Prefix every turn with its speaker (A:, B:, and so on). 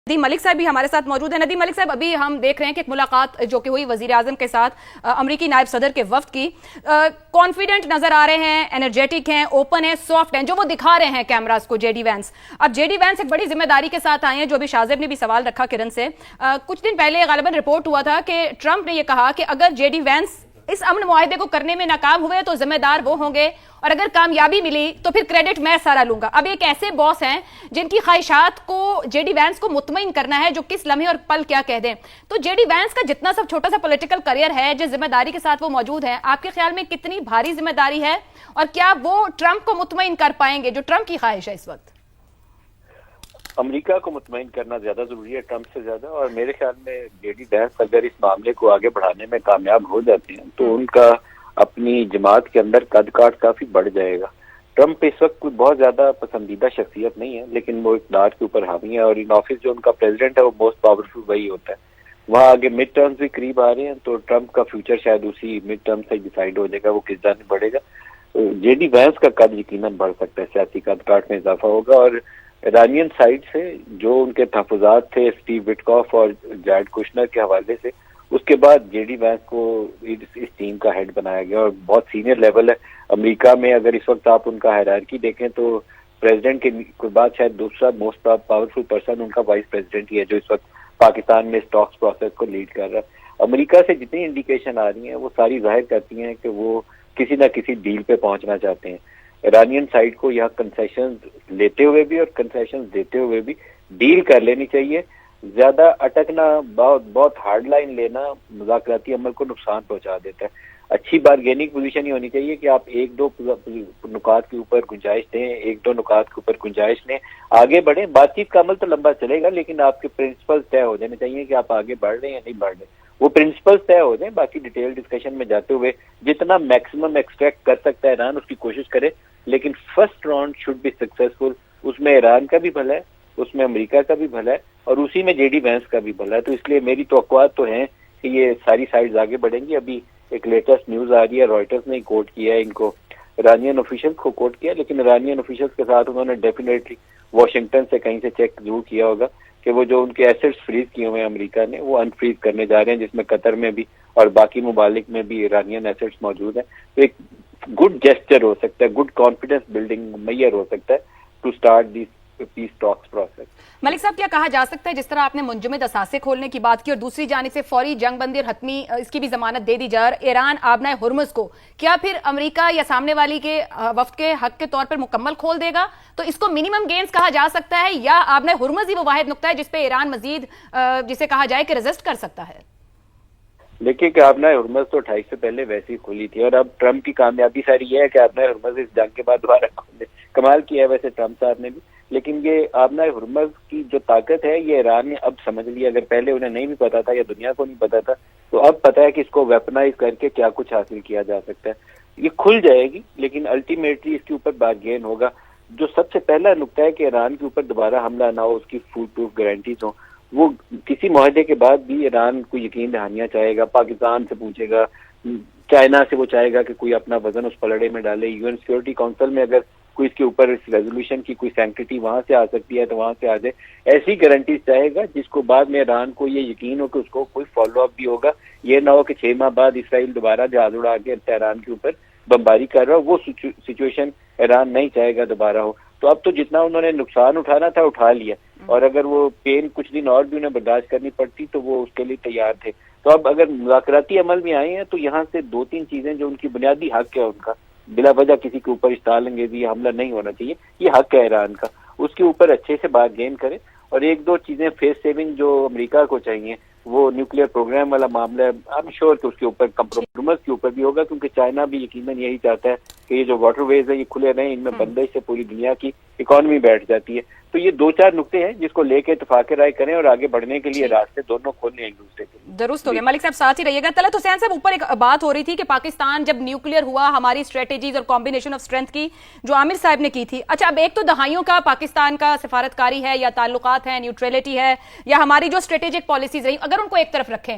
A: ندیم ملک صاحب بھی ہمارے ساتھ موجود ہیں۔ ندیم ملک صاحب، ابھی ہم دیکھ رہے ہیں کہ ایک ملاقات جو کہ ہوئی وزیر اعظم کے ساتھ امریکی نائب صدر کے وفد کی، کانفیڈنٹ نظر آ رہے ہیں، انرجیٹک ہیں، اوپن ہیں، سافٹ ہیں، جو وہ دکھا رہے ہیں کیمراز کو جے ڈی وینس۔ اب جے ڈی وینس ایک بڑی ذمہ داری کے ساتھ آئے ہیں، جو ابھی شاذب نے بھی سوال رکھا کرن سے۔ کچھ دن پہلے غالباً رپورٹ ہوا تھا کہ ٹرمپ نے یہ کہا کہ اگر جے ڈی وینس اس امن معاہدے کو کرنے میں ناکام ہوئے تو ذمہ دار وہ ہوں گے، اور اگر کامیابی ملی تو پھر کریڈٹ میں سارا لوں گا۔ اب ایک ایسے باس ہیں جن کی خواہشات کو جے ڈی وینس کو مطمئن کرنا ہے، جو کس لمحے اور پل کیا کہہ دیں۔ تو جے ڈی وینس کا جتنا سب چھوٹا سا پولیٹیکل کریئر ہے، جس ذمہ داری کے ساتھ وہ موجود ہیں، آپ کے خیال میں کتنی بھاری ذمہ داری ہے، اور کیا وہ ٹرمپ کو مطمئن کر پائیں گے جو ٹرمپ کی خواہش ہے اس وقت؟
B: امریکہ کو مطمئن کرنا زیادہ ضروری ہے ٹرمپ سے زیادہ، اور میرے خیال میں جے ڈی وینس اگر اس معاملے کو آگے بڑھانے میں کامیاب ہو جاتے ہیں تو ان کا اپنی جماعت کے اندر قد کاٹ کافی بڑھ جائے گا۔ ٹرمپ اس وقت کوئی بہت زیادہ پسندیدہ شخصیت نہیں ہے، لیکن وہ اقتدار کے اوپر حامی ہے، اور ان آفس جو ان کا پریزیڈنٹ ہے وہ موسٹ پاورفل وہی ہوتا ہے۔ وہاں آگے مڈ ٹرمز بھی قریب آ رہے ہیں، تو ٹرمپ کا فیوچر شاید اسی مڈ ٹرم سے ڈیسائیڈ ہو جائے گا وہ کس جانب بڑھے گا۔ جے ڈی وینس کا قد یقیناً بڑھ سکتا ہے، سیاسی قد کاٹ میں اضافہ ہوگا، اور ایرانین سائڈ سے جو ان کے تحفظات تھے اسٹیو وٹکاف اور جیرڈ کوشنر کے حوالے سے، اس کے بعد جے ڈی وینس کو اس ٹیم کا ہیڈ بنایا گیا، اور بہت سینئر لیول ہے امریکہ میں۔ اگر اس وقت آپ ان کا ہائرارکی دیکھیں تو پریزیڈنٹ کے بعد شاید دوسرا موسٹ پاورفل پرسن ان کا وائس پریزیڈنٹ ہی ہے، جو اس وقت پاکستان میں اسٹاکس پروسیس کو لیڈ کر رہا ہے۔ امریکہ سے جتنی انڈیکیشن آ رہی ہیں وہ ساری ظاہر کرتی ہیں کہ وہ کسی نہ کسی ڈیل پہ پہنچنا چاہتے ہیں۔ ایرانین سائڈ کو یہاں کنسیشنز لیتے ہوئے بھی اور کنسیشنز دیتے ہوئے بھی ڈیل کر لینی چاہیے۔ زیادہ اٹکنا، بہت ہارڈ لائن لینا مذاکراتی عمل کو نقصان پہنچا دیتا ہے۔ اچھی بارگیننگ پوزیشن یہ ہونی چاہیے کہ آپ ایک دو نکات کے اوپر گنجائش دیں، ایک دو نکات کے اوپر گنجائش لیں، آگے بڑھیں۔ بات چیت کا عمل تو لمبا چلے گا، لیکن آپ کے پرنسپل طے ہو جانے چاہیے کہ آپ آگے بڑھ رہے ہیں یا نہیں بڑھ رہے، وہ پرنسپل طے ہو جائیں۔ باقی ڈیٹیل ڈسکشن میں جاتے ہوئے جتنا میکسیمم ایکسٹریکٹ کر سکتا ہے ایران اس کی کوشش کرے، لیکن first round should be successful. اس میں ایران کا بھی بھلا ہے، اس میں امریکہ کا بھی بھلا ہے، اور اسی میں جے ڈی وینس کا بھی بھلا ہے۔ تو اس لیے میری توقعات تو ہیں کہ یہ ساری سائڈز آگے بڑھیں گی۔ ابھی ایک لیٹسٹ نیوز آ رہی ہے، رائٹرز نے کوٹ کیا ہے ان کو، ایرانین آفیشل کو کوٹ کیا، لیکن ایرانین آفیشلز کے ساتھ انہوں نے ڈیفینیٹلی واشنگٹن سے کہیں سے چیک ضرور کیا ہوگا کہ وہ جو ان کے ایسٹس فریز کیے ہوئے ہیں امریکہ نے، وہ انفریز کرنے جا رہے ہیں، جس میں قطر میں بھی اور باقی ممالک میں بھی ایرانین ایسٹس موجود ہیں۔ تو ایک گڈ جیسچر ہو سکتا ہے، گڈ کانفیڈنس بلڈنگ میئر ہو سکتا ہے to start this peace talks process.
A: Malik صاحب، کیا کہا جا سکتا ہے، جس طرح آپ نے منجمد اثاثے کھولنے کی بات کی اور دوسری جانب سے فوری جنگ بندی اور حتمی اس کی بھی ضمانت دے دی جا رہی ایران آبنائے ہرمز کو، کیا پھر امریکہ یا سامنے والی کے وفد کے حق کے طور پر مکمل کھول دے گا؟ تو اس کو منیمم گینز کہا جا سکتا ہے، یا آبنائے ہرمز ہی وہ واحد نقطہ ہے جس پہ ایران مزید جسے کہا جائے کہ ریزسٹ کر سکتا ہے؟
B: دیکھیے کہ آبنائے ہرمز تو 28 سے پہلے ویسے ہی کھلی تھی، اور اب ٹرمپ کی کامیابی ساری یہ ہے کہ آبنائے ہرمز اس جنگ کے بعد دوبارہ کھولے۔ کمال کیا ہے ویسے ٹرمپ صاحب نے بھی، لیکن یہ آبنائے ہرمز کی جو طاقت ہے یہ ایران نے اب سمجھ لی۔ اگر پہلے انہیں نہیں بھی پتا تھا یا دنیا کو نہیں پتا تھا، تو اب پتا ہے کہ اس کو ویپنائز کر کے کیا کچھ حاصل کیا جا سکتا ہے۔ یہ کھل جائے گی، لیکن الٹیمیٹلی اس کے اوپر بارگین ہوگا۔ جو سب سے پہلا نقطہ ہے کہ ایران کے اوپر دوبارہ حملہ نہ ہو، اس کی فول پروف گارنٹیز ہوں۔ وہ کسی معاہدے کے بعد بھی ایران کو یقین دہانیاں چاہے گا، پاکستان سے پوچھے گا، چائنا سے وہ چاہے گا کہ کوئی اپنا وزن اس پلڑے میں ڈالے۔ یو این سیکورٹی کونسل میں اگر کوئی اس کے اوپر اس ریزولوشن کی کوئی سینکٹیٹی وہاں سے آ سکتی ہے تو وہاں سے آ جائے، ایسی گارنٹیز چاہے گا جس کو بعد میں ایران کو یہ یقین ہو کہ اس کو کوئی فالو اپ بھی ہوگا۔ یہ نہ ہو کہ 6 ماہ بعد اسرائیل دوبارہ جہاز اڑا کے تہران کے اوپر بمباری کر رہا ہو، وہ سچویشن ایران نہیں چاہے گا دوبارہ ہو۔ تو اب تو جتنا انہوں نے نقصان اٹھانا تھا اٹھا لیا، اور اگر وہ پین کچھ دن اور بھی انہیں برداشت کرنی پڑتی تو وہ اس کے لیے تیار تھے۔ تو اب اگر مذاکراتی عمل میں آئے ہیں تو یہاں سے 2-3 چیزیں جو ان کی بنیادی حق ہے ان کا، بلا وجہ کسی کے اوپر اشتعال انگیزی یا حملہ نہیں ہونا چاہیے، یہ حق ہے ایران کا، اس کے اوپر اچھے سے بات گین کرے۔ اور 1-2 چیزیں فیس سیونگ جو امریکہ کو چاہیے، وہ نیوکلیئر پروگرام والا معاملہ ہے، آئی ایم شیور کہ اس کے اوپر کمپرومائز کے اوپر بھی ہوگا، کیونکہ چائنا بھی یقیناً یہی چاہتا ہے کہ یہ جو واٹر ویز ہے یہ کھلے رہیں، ان میں بندش سے پوری دنیا کی اکانومی بیٹھ جاتی ہے۔ تو یہ 2-4 نقطے ہیں جس کو لے کے اتفاق رائے کریں، اور آگے بڑھنے کے لیے راستے دونوں کھولنے ایک دوسرے کے لیے۔
A: درست ہو گیا ملک صاحب، ساتھ ہی رہیے گا۔ طلعت حسین صاحب، اوپر ایک بات ہو رہی تھی کہ پاکستان جب نیوکلیئر ہوا، ہماری اسٹریٹجیز اور کمبینیشن آف اسٹرینتھ کی جو عامر صاحب نے کی تھی، اچھا اب ایک تو دہائیوں کا پاکستان کا سفارتکاری ہے یا تعلقات ہیں، نیوٹریلٹی ہے، یا ہماری جو اسٹریٹجک پالیسیز رہی، اگر ان کو ایک طرف رکھیں،